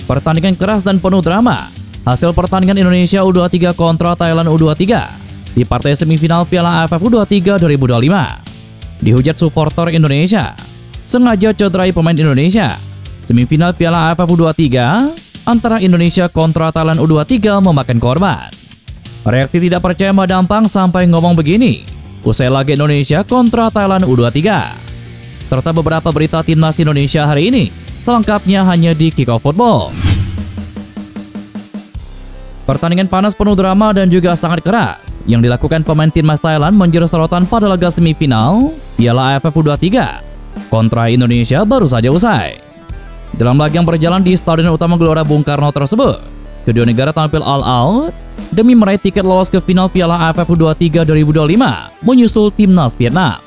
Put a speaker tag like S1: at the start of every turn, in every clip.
S1: Pertandingan keras dan penuh drama. Hasil pertandingan Indonesia U23 kontra Thailand U23 di partai semifinal Piala AFF U23 2025. Dihujat supporter Indonesia, sengaja cederai pemain Indonesia. Semifinal Piala AFF U23 antara Indonesia kontra Thailand U23 memakan korban. Reaksi tidak percaya Madampang sampai ngomong begini usai laga Indonesia kontra Thailand U23. Serta beberapa berita timnas Indonesia hari ini, selengkapnya hanya di Kick-Off Football. Pertandingan panas penuh drama dan juga sangat keras yang dilakukan pemain timnas Thailand menjadi sorotan pada laga semifinal Piala AFF U23 kontra Indonesia baru saja usai. Dalam laga yang berjalan di Stadion Utama Gelora Bung Karno tersebut, kedua negara tampil all out demi meraih tiket lolos ke final Piala AFF U23 2025 menyusul timnas Vietnam.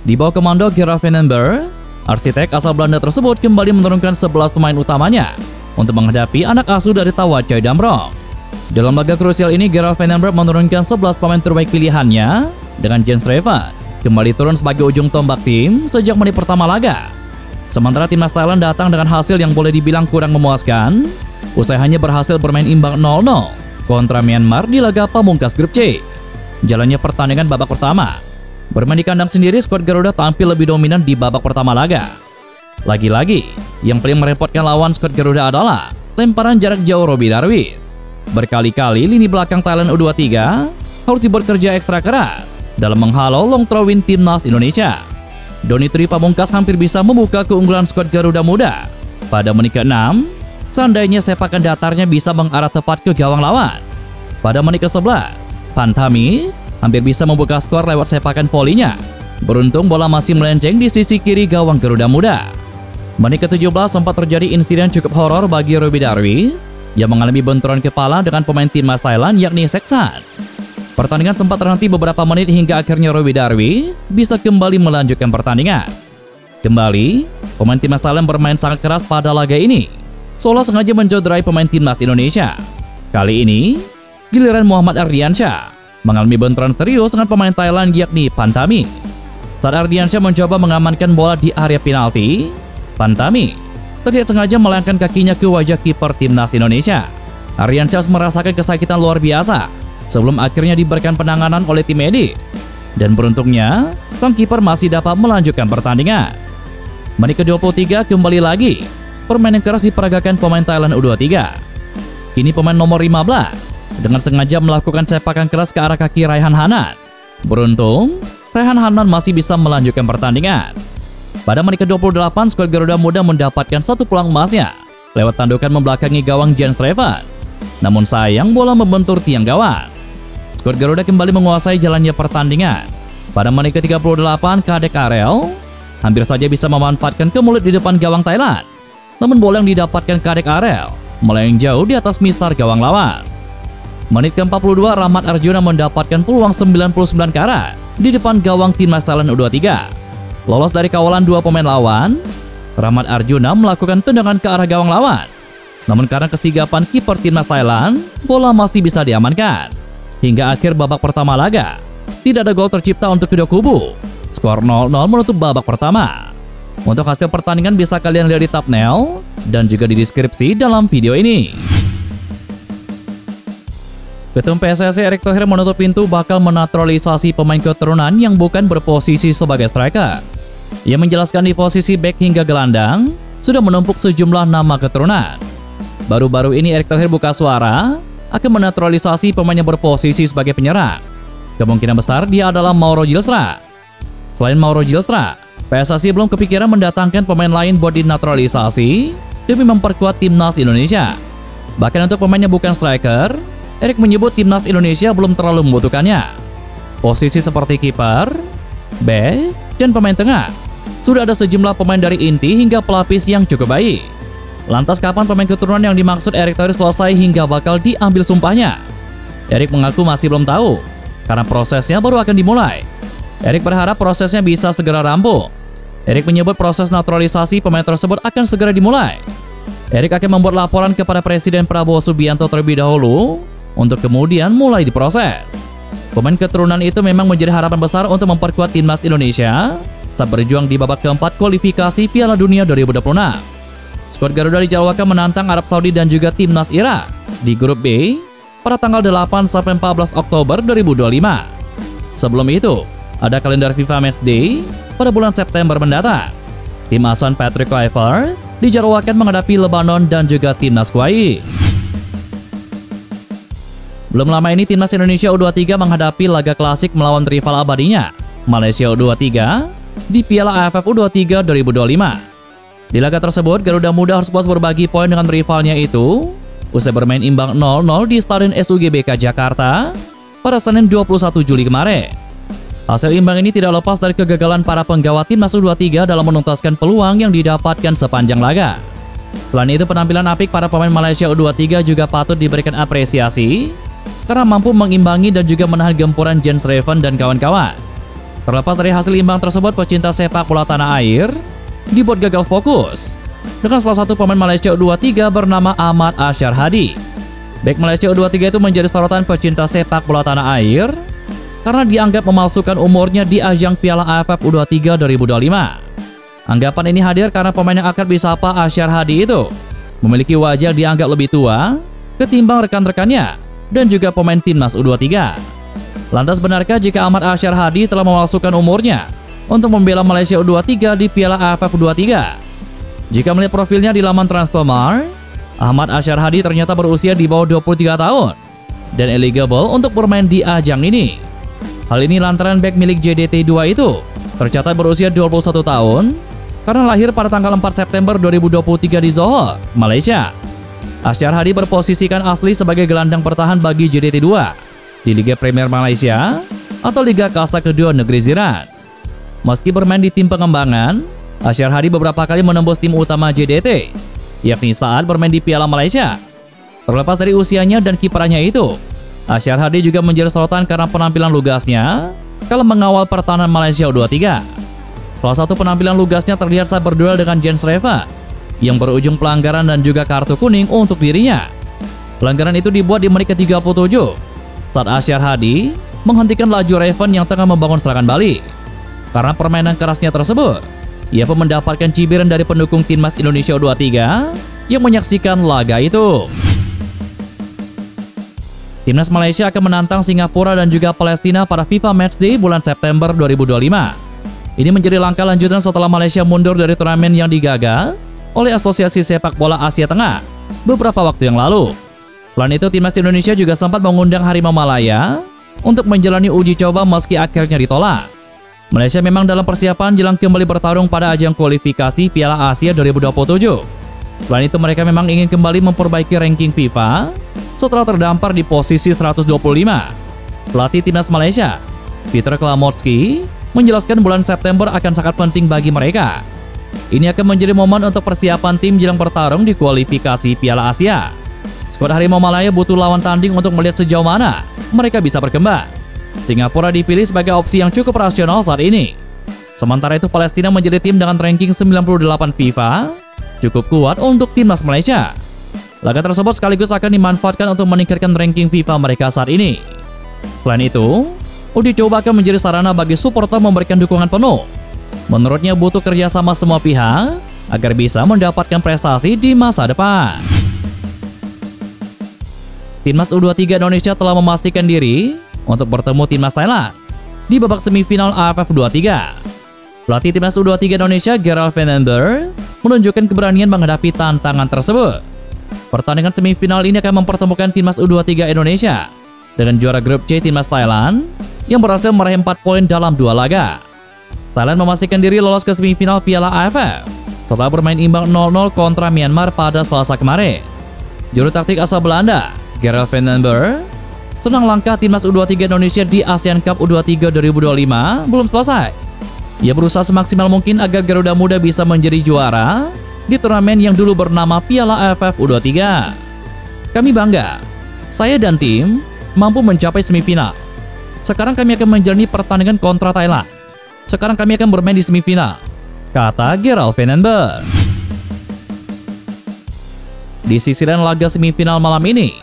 S1: Di bawah komando Gerard Vandenberg, arsitek asal Belanda tersebut kembali menurunkan 11 pemain utamanya untuk menghadapi anak asuh dari Tawat Choi Damrong. Dalam laga krusial ini, Gerard Vandenberg menurunkan 11 pemain terbaik pilihannya dengan Jens Revan kembali turun sebagai ujung tombak tim sejak menit pertama laga. Sementara timnas Thailand datang dengan hasil yang boleh dibilang kurang memuaskan, usai hanya berhasil bermain imbang 0-0 kontra Myanmar di laga pamungkas grup C. Jalannya pertandingan babak pertama, bermain di kandang sendiri, skuad Garuda tampil lebih dominan di babak pertama laga. Lagi-lagi, yang paling merepotkan lawan skuad Garuda adalah lemparan jarak jauh Robby Darwish. Berkali-kali lini belakang Thailand U23 harus dibuat kerja ekstra keras dalam menghalau long throw-in timnas Indonesia. Doni Tri Pamungkas hampir bisa membuka keunggulan skuad Garuda Muda pada menit ke-6, seandainya sepakan datarnya bisa mengarah tepat ke gawang lawan. Pada menit ke-11, Pantami hampir bisa membuka skor lewat sepakan volinya. Beruntung bola masih melenceng di sisi kiri gawang Garuda Muda. Menit ke-17 sempat terjadi insiden cukup horor bagi Robby Darwish yang mengalami benturan kepala dengan pemain timnas Thailand yakni Seksan. Pertandingan sempat terhenti beberapa menit hingga akhirnya Robby Darwish bisa kembali melanjutkan pertandingan. Kembali, pemain timnas Thailand bermain sangat keras pada laga ini, seolah sengaja mencederai pemain timnas Indonesia. Kali ini, giliran Muhammad Ardiansyah mengalami benturan serius dengan pemain Thailand yakni Pantami. Saat Ardiansyah mencoba mengamankan bola di area penalti, Pantami terlihat sengaja melangkahkan kakinya ke wajah kiper timnas Indonesia. Ardiansyah merasakan kesakitan luar biasa sebelum akhirnya diberikan penanganan oleh tim medis. Dan beruntungnya, sang kiper masih dapat melanjutkan pertandingan. Menit ke-23 kembali lagi, permainan keras diperagakan pemain Thailand U23. Kini pemain nomor 15 dengan sengaja melakukan sepakan keras ke arah kaki Raihan Hanan. Beruntung, Raihan Hanan masih bisa melanjutkan pertandingan. Pada menit ke-28, skuad Garuda Muda mendapatkan satu peluang emasnya lewat tandukan membelakangi gawang Jens Revan. Namun sayang, bola membentur tiang gawang. Skuad Garuda kembali menguasai jalannya pertandingan. Pada menit ke-38, Kadek Arel hampir saja bisa memanfaatkan kemulut di depan gawang Thailand. Namun bola yang didapatkan Kadek Arel melayang jauh di atas mistar gawang lawan. Menit ke-42, Rahmat Arjuna mendapatkan peluang 99 karat di depan gawang timnas Thailand U23. Lolos dari kawalan dua pemain lawan, Rahmat Arjuna melakukan tendangan ke arah gawang lawan. Namun karena kesigapan kiper timnas Thailand, bola masih bisa diamankan. Hingga akhir babak pertama laga, tidak ada gol tercipta untuk kedua kubu. Skor 0-0 menutup babak pertama. Untuk hasil pertandingan bisa kalian lihat di thumbnail dan juga di deskripsi dalam video ini. Ketum PSSI Erick Thohir menutup pintu bakal menaturalisasi pemain keturunan yang bukan berposisi sebagai striker. Ia menjelaskan di posisi bek hingga gelandang sudah menumpuk sejumlah nama keturunan. Baru-baru ini Erick Thohir buka suara akan menaturalisasi pemain yang berposisi sebagai penyerang. Kemungkinan besar dia adalah Mauro Gilstra. Selain Mauro Gilstra, PSSI belum kepikiran mendatangkan pemain lain buat dinaturalisasi demi memperkuat timnas Indonesia. Bahkan untuk pemain yang bukan striker, Erick menyebut timnas Indonesia belum terlalu membutuhkannya. Posisi seperti kiper, bek, dan pemain tengah sudah ada sejumlah pemain dari inti hingga pelapis yang cukup baik. Lantas kapan pemain keturunan yang dimaksud Erick Thohir selesai hingga bakal diambil sumpahnya? Erick mengaku masih belum tahu karena prosesnya baru akan dimulai. Erick berharap prosesnya bisa segera rampung. Erick menyebut proses naturalisasi pemain tersebut akan segera dimulai. Erick akan membuat laporan kepada Presiden Prabowo Subianto terlebih dahulu untuk kemudian mulai diproses. Pemain keturunan itu memang menjadi harapan besar untuk memperkuat timnas Indonesia saat berjuang di babak keempat kualifikasi Piala Dunia 2026. Skuad Garuda dijadwalkan menantang Arab Saudi dan juga timnas Irak di grup B pada tanggal 8 sampai 14 Oktober 2025. Sebelum itu, ada kalender FIFA Matchday pada bulan September mendatang. Tim asuhan Patrick Kluivert dijadwalkan menghadapi Lebanon dan juga timnas Kuwait. Belum lama ini timnas Indonesia U23 menghadapi laga klasik melawan rival abadinya, Malaysia U23, di Piala AFF U23 2025. Di laga tersebut, Garuda Muda harus puas berbagi poin dengan rivalnya itu, usai bermain imbang 0-0 di Stadion SUGBK Jakarta pada Senin 21 Juli kemarin. Hasil imbang ini tidak lepas dari kegagalan para penggawa timnas U23 dalam menuntaskan peluang yang didapatkan sepanjang laga. Selain itu, penampilan apik para pemain Malaysia U23 juga patut diberikan apresiasi karena mampu mengimbangi dan juga menahan gempuran Jens Raven dan kawan-kawan. Terlepas dari hasil imbang tersebut, pecinta sepak bola tanah air dibuat gagal fokus dengan salah satu pemain Malaysia U23 bernama Ahmad Asyar Hadi. Bek Malaysia U23 itu menjadi sorotan pecinta sepak bola tanah air karena dianggap memalsukan umurnya di ajang Piala AFF U23 2025. Anggapan ini hadir karena pemain yang akrab disapa Asyar Hadi itu memiliki wajah dianggap lebih tua ketimbang rekan-rekannya dan juga pemain timnas U23. Lantas benarkah jika Ahmad Asyar Hadi telah memalsukan umurnya untuk membela Malaysia U23 di Piala AFF U23? Jika melihat profilnya di laman Transfermarkt, Ahmad Asyar Hadi ternyata berusia di bawah 23 tahun dan eligible untuk bermain di ajang ini. Hal ini lantaran bek milik JDT2 itu tercatat berusia 21 tahun karena lahir pada tanggal 4 September 2023 di Johor, Malaysia. Asyar Hadi berposisikan asli sebagai gelandang bertahan bagi JDT2 di Liga Premier Malaysia atau Liga Kasta Kedua Negeri Jiran. Meski bermain di tim pengembangan, Asyar Hadi beberapa kali menembus tim utama JDT, yakni saat bermain di Piala Malaysia. Terlepas dari usianya dan kiprahnya itu, Asyar Hadi juga menjadi sorotan karena penampilan lugasnya kala mengawal pertahanan Malaysia U23. Salah satu penampilan lugasnya terlihat saat berduel dengan Jens Raven yang berujung pelanggaran dan juga kartu kuning untuk dirinya. Pelanggaran itu dibuat di menit ke-37 saat Asyar Hadi menghentikan laju Raven yang tengah membangun serangan balik. Karena permainan kerasnya tersebut, ia pun mendapatkan cibiran dari pendukung timnas Indonesia U23 yang menyaksikan laga itu. Timnas Malaysia akan menantang Singapura dan juga Palestina pada FIFA Matchday bulan September 2025. Ini menjadi langkah lanjutan setelah Malaysia mundur dari turnamen yang digagas oleh Asosiasi Sepak Bola Asia Tengah beberapa waktu yang lalu. Selain itu, timnas Indonesia juga sempat mengundang Harimau Malaya untuk menjalani uji coba meski akhirnya ditolak. Malaysia memang dalam persiapan jelang kembali bertarung pada ajang kualifikasi Piala Asia 2027. Selain itu, mereka memang ingin kembali memperbaiki ranking FIFA setelah terdampar di posisi 125. Pelatih timnas Malaysia, Peter Klamotski, menjelaskan bulan September akan sangat penting bagi mereka. Ini akan menjadi momen untuk persiapan tim jelang bertarung di kualifikasi Piala Asia. Skuad Harimau Malaya butuh lawan tanding untuk melihat sejauh mana mereka bisa berkembang. Singapura dipilih sebagai opsi yang cukup rasional saat ini. Sementara itu, Palestina menjadi tim dengan ranking 98 FIFA, cukup kuat untuk timnas Malaysia. Laga tersebut sekaligus akan dimanfaatkan untuk meningkatkan ranking FIFA mereka saat ini. Selain itu, uji coba akan menjadi sarana bagi supporter memberikan dukungan penuh. Menurutnya butuh kerjasama semua pihak agar bisa mendapatkan prestasi di masa depan. Timnas U23 Indonesia telah memastikan diri untuk bertemu timnas Thailand di babak semifinal AFF U23. Pelatih timnas U23 Indonesia Gerald Van den Berg menunjukkan keberanian menghadapi tantangan tersebut. Pertandingan semifinal ini akan mempertemukan timnas U23 Indonesia dengan juara grup C timnas Thailand yang berhasil meraih 4 poin dalam 2 laga. Thailand memastikan diri lolos ke semifinal Piala AFF setelah bermain imbang 0-0 kontra Myanmar pada Selasa kemarin. Juru taktik asal Belanda, Gerald Van den Berg, senang langkah timnas U23 Indonesia di ASEAN Cup U23 2025 belum selesai. Ia berusaha semaksimal mungkin agar Garuda Muda bisa menjadi juara di turnamen yang dulu bernama Piala AFF U23. Kami bangga, saya dan tim mampu mencapai semifinal. Sekarang kami akan menjalani pertandingan kontra Thailand. Sekarang kami akan bermain di semifinal, kata Gerald Van den Berg. Di sisi lain laga semifinal malam ini,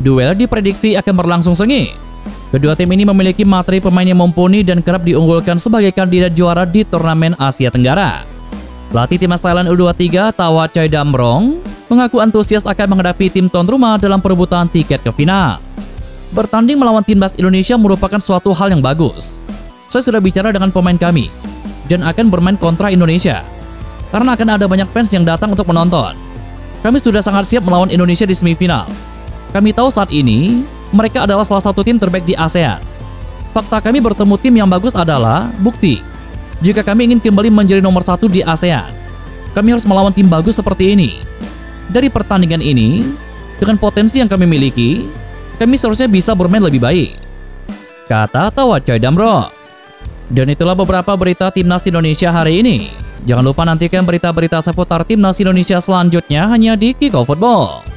S1: duel diprediksi akan berlangsung sengit. Kedua tim ini memiliki materi pemain yang mumpuni dan kerap diunggulkan sebagai kandidat juara di turnamen Asia Tenggara. Pelatih timnas Thailand U23 Tawa Chai Damrong mengaku antusias akan menghadapi tim tuan rumah dalam perebutan tiket ke final. Bertanding melawan timnas Indonesia merupakan suatu hal yang bagus. Saya sudah bicara dengan pemain kami dan akan bermain kontra Indonesia karena akan ada banyak fans yang datang untuk menonton. Kami sudah sangat siap melawan Indonesia di semifinal. Kami tahu saat ini mereka adalah salah satu tim terbaik di ASEAN. Fakta kami bertemu tim yang bagus adalah bukti. Jika kami ingin kembali menjadi nomor 1 di ASEAN, kami harus melawan tim bagus seperti ini. Dari pertandingan ini, dengan potensi yang kami miliki, kami seharusnya bisa bermain lebih baik, kata Tawa Chai Damrong. Dan itulah beberapa berita timnas Indonesia hari ini. Jangan lupa nantikan berita-berita seputar timnas Indonesia selanjutnya hanya di Kickoff Football.